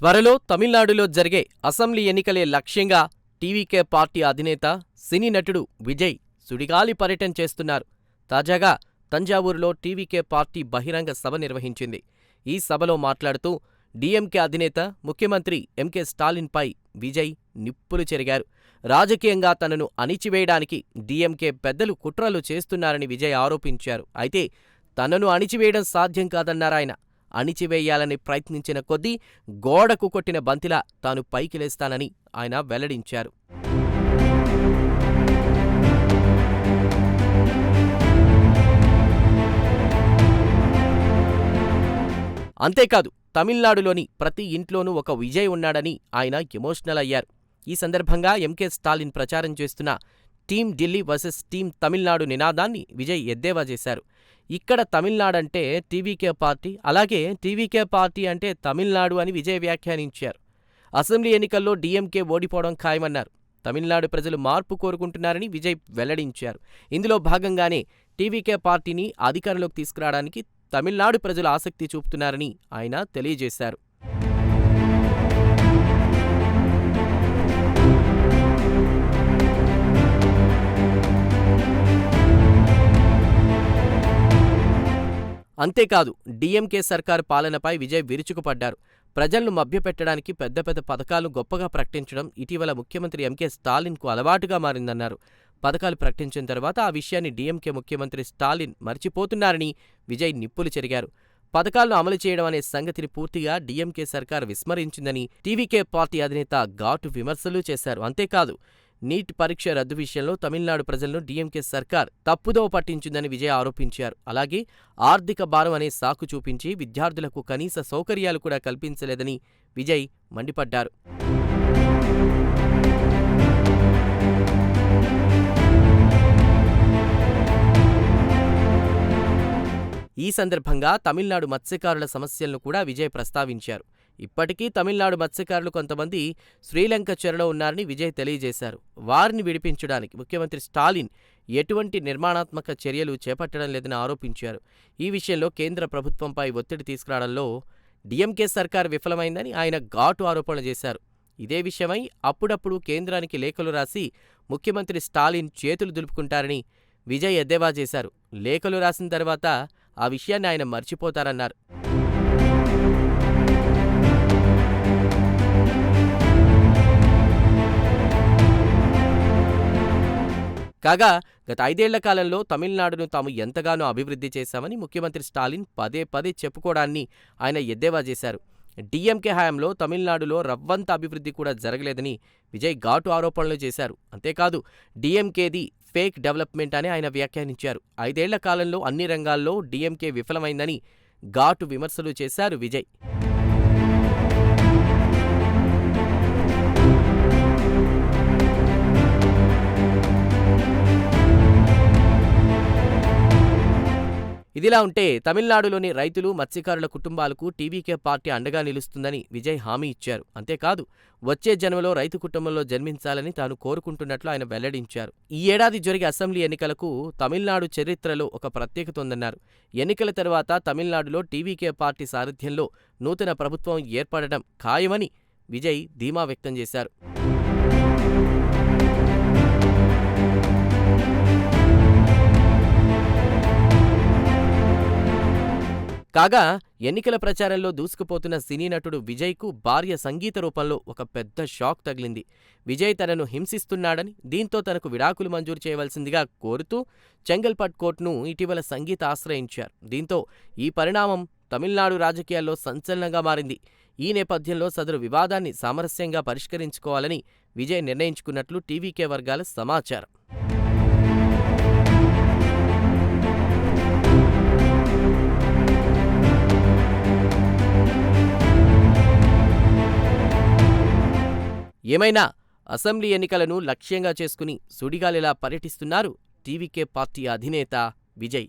త్వరలో తమిళనాడులో జరిగే అసెంబ్లీ ఎన్నికలే లక్ష్యంగా టీవీకే పార్టీ అధినేత, సినీ నటుడు విజయ్ సుడిగాలి పర్యటన చేస్తున్నారు. తాజాగా తంజావూరులో టీవీకే పార్టీ బహిరంగ సభ నిర్వహించింది. ఈ సభలో మాట్లాడుతూ డీఎంకే అధినేత, ముఖ్యమంత్రి ఎంకే స్టాలిన్పై విజయ్ నిప్పులు చెరిగారు. రాజకీయంగా తనను అణిచివేయడానికి డీఎంకే పెద్దలు కుట్రలు చేస్తున్నారని విజయ్ ఆరోపించారు. అయితే తనను అణిచివేయడం సాధ్యం కాదన్నారాయన. అణిచివేయాలని ప్రయత్నించిన కొద్దీ గోడకు కొట్టిన బంతిలా తాను పైకి లేస్తానని ఆయన వెల్లడించారు. అంతేకాదు, తమిళనాడులోని ప్రతి ఇంట్లోనూ ఒక విజయ్ ఉన్నాడని ఆయన ఎమోషనల్ అయ్యారు. ఈ సందర్భంగా ఎంకే స్టాలిన్ ప్రచారం చేస్తున్న team Delhi versus team Tamil Nadu నినాదాన్ని విజయ్ ఎద్దేవా చేశారు. ఇక్కడ తమిళనాడంటే టీవీకే పార్టీ, అలాగే టీవీకే పార్టీ అంటే తమిళనాడు అని విజయ్ వ్యాఖ్యానించారు. అసెంబ్లీ ఎన్నికల్లో డీఎంకే ఓడిపోవడం ఖాయమన్నారు. తమిళనాడు ప్రజలు మార్పు కోరుకుంటున్నారని విజయ్ వెల్లడించారు. ఇందులో భాగంగానే టీవీకే పార్టీని అధికారంలోకి తీసుకురావడానికి తమిళనాడు ప్రజలు ఆసక్తి చూపుతున్నారని ఆయన తెలియజేశారు. అంతేకాదు, డీఎంకే సర్కారు పాలనపై విజయ్ విరుచుకుపడ్డారు. ప్రజలను మభ్యపెట్టడానికి పెద్ద పెద్ద పథకాలను గొప్పగా ప్రకటించడం ఇటీవల ముఖ్యమంత్రి ఎంకే స్టాలిన్కు అలవాటుగా మారిందన్నారు. పథకాలు ప్రకటించిన తర్వాత ఆ విషయాన్ని డీఎంకే ముఖ్యమంత్రి స్టాలిన్ మర్చిపోతున్నారని విజయ్ నిప్పులు చెరిగారు. పథకాలను అమలు చేయడం అనే సంగతిని పూర్తిగా డీఎంకే సర్కారు విస్మరించిందని టీవీకే పార్టీ అధినేత ఘాటు విమర్శలు చేశారు. అంతేకాదు, నీట్ పరీక్ష రద్దు విషయంలో తమిళనాడు ప్రజలను డీఎంకే సర్కార్ తప్పుదోవ పట్టించిందని విజయ్ ఆరోపించారు. అలాగే ఆర్థిక భారం అనే సాకు చూపించి విద్యార్థులకు కనీస సౌకర్యాలు కూడా కల్పించలేదని విజయ్ మండిపడ్డారు. ఈ సందర్భంగా తమిళనాడు మత్స్యకారుల సమస్యలను కూడా విజయ్ ప్రస్తావించారు. ఇప్పటికీ తమిళనాడు మత్స్యకారులు కొంతమంది శ్రీలంక చెరలో ఉన్నారని విజయ్ తెలియజేశారు. వారిని విడిపించడానికి ముఖ్యమంత్రి స్టాలిన్ ఎటువంటి నిర్మాణాత్మక చర్యలు చేపట్టడం లేదని ఆరోపించారు. ఈ విషయంలో కేంద్ర ప్రభుత్వంపై ఒత్తిడి తీసుకురావడంలో డీఎంకే సర్కార్ విఫలమైందని ఆయన ఘాటు ఆరోపణలు చేశారు. ఇదే విషయమై అప్పుడప్పుడు కేంద్రానికి లేఖలు రాసి ముఖ్యమంత్రి స్టాలిన్ చేతులు దులుపుకుంటారని విజయ్ ఎద్దేవా చేశారు. లేఖలు రాసిన తర్వాత ఆ విషయాన్ని ఆయన మర్చిపోతారన్నారు. కాగా గత 5 ఏళ్ల కాలంలో తమిళనాడును తాము ఎంతగానో అభివృద్ధి చేశామని ముఖ్యమంత్రి స్టాలిన్ పదే పదే చెప్పుకోవడాన్ని ఆయన ఎద్దేవా చేశారు. డీఎంకే హయాంలో తమిళనాడులో రవ్వంత అభివృద్ధి కూడా జరగలేదని విజయ్ ఘాటు ఆరోపణలు చేశారు. అంతేకాదు, డీఎంకేది ఫేక్ డెవలప్మెంట్ అని ఆయన వ్యాఖ్యానించారు. 5 ఏళ్ల కాలంలో అన్ని రంగాల్లో డీఎంకే విఫలమైందని ఘాటు విమర్శలు చేశారు విజయ్. ఇదిలా ఉంటే తమిళనాడులోని రైతులు, మత్స్యకారుల కుటుంబాలకు టీవీకే పార్టీ అండగా నిలుస్తుందని విజయ్ హామీ ఇచ్చారు. అంతేకాదు, వచ్చే జన్మలో రైతు కుటుంబంలో జన్మించాలని తాను కోరుకుంటున్నట్లు ఆయన వెల్లడించారు. ఈ ఏడాది జరిగే అసెంబ్లీ ఎన్నికలకు తమిళనాడు చరిత్రలో ఒక ప్రత్యేకత ఉందన్నారు. ఎన్నికల తర్వాత తమిళనాడులో టీవీకే పార్టీ సారథ్యంలో నూతన ప్రభుత్వం ఏర్పడడం ఖాయమని విజయ్ ధీమా వ్యక్తం చేశారు. కాగా, ఎన్నికల ప్రచారంలో దూసుకుపోతున్న సినీ నటుడు విజయ్కు భార్య సంగీత రూపంలో ఒక పెద్ద షాక్ తగిలింది. విజయ్ తనను హింసిస్తున్నాడని, దీంతో తనకు విడాకులు మంజూరు చేయవలసిందిగా కోరుతూ చెంగల్పట్ కోర్టును ఇటీవల సంగీత ఆశ్రయించారు. దీంతో ఈ పరిణామం తమిళనాడు రాజకీయాల్లో సంచలనంగా మారింది. ఈ నేపథ్యంలో సదరు వివాదాన్ని సామరస్యంగా పరిష్కరించుకోవాలని విజయ్ నిర్ణయించుకున్నట్లు టీవీకే వర్గాల సమాచారం. ఏమైనా అసెంబ్లీ ఎన్నికలను లక్ష్యంగా చేసుకుని సుడిగాలిలా పర్యటిస్తున్నారు టీవీకే పార్టీ అధినేత విజయ్.